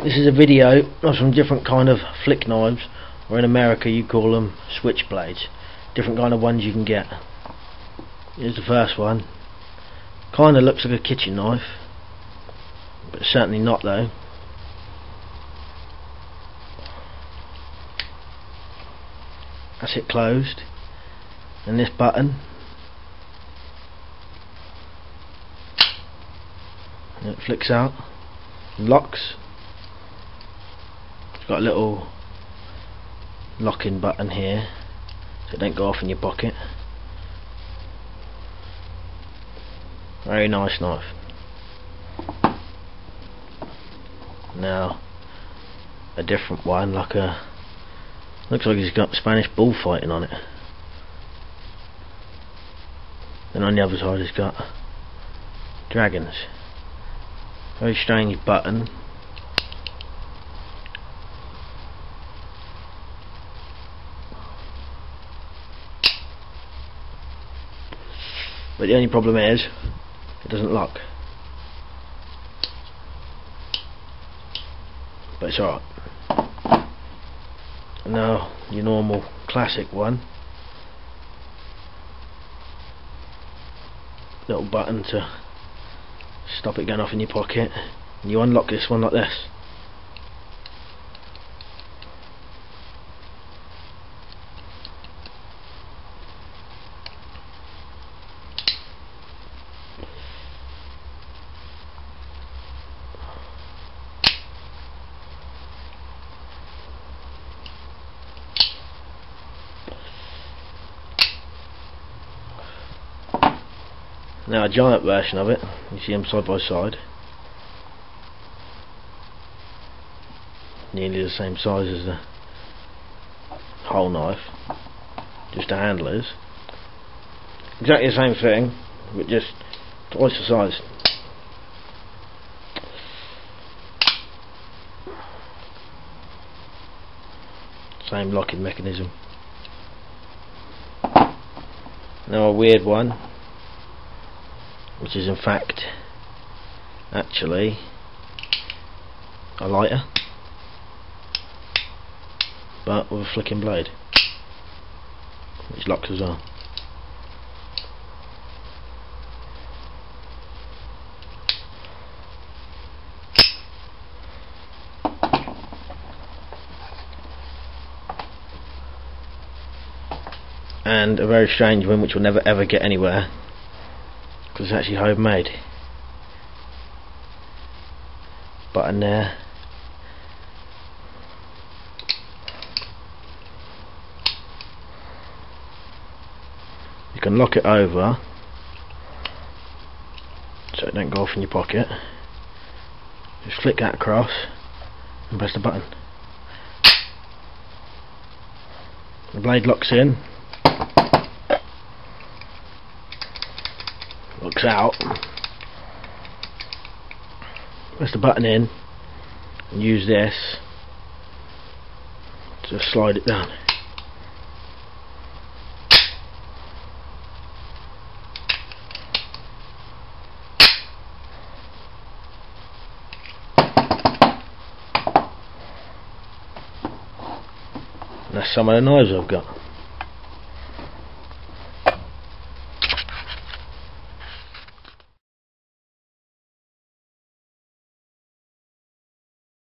This is a video of some different kind of flick knives, or in America you call them switchblades. Different kind of ones you can get. Here's the first one. Kinda looks like a kitchen knife, but certainly not though. That's it closed, and this button, and it flicks out, locks. It's got a little locking button here so it don't go off in your pocket. Very nice knife. Now a different one, looks like he's got Spanish bullfighting on it. Then on the other side he's got dragons. Very strange button. But the only problem is it doesn't lock. But it's alright. Now your normal classic one. Little button to stop it going off in your pocket. And you unlock this one like this. Now a giant version of it, you see them side by side, nearly the same size as the whole knife, just the handle is exactly the same thing, but just twice the size. Same locking mechanism. Now a weird one, which is in fact actually a lighter, but with a flicking blade, which locks as well. And a very strange one which will never ever get anywhere, because it's actually homemade. Button there. You can lock it over so it don't go off in your pocket. Just flick that across and press the button. The blade locks in, looks out, press the button in and use this to slide it down. And that's some of the knives I've got.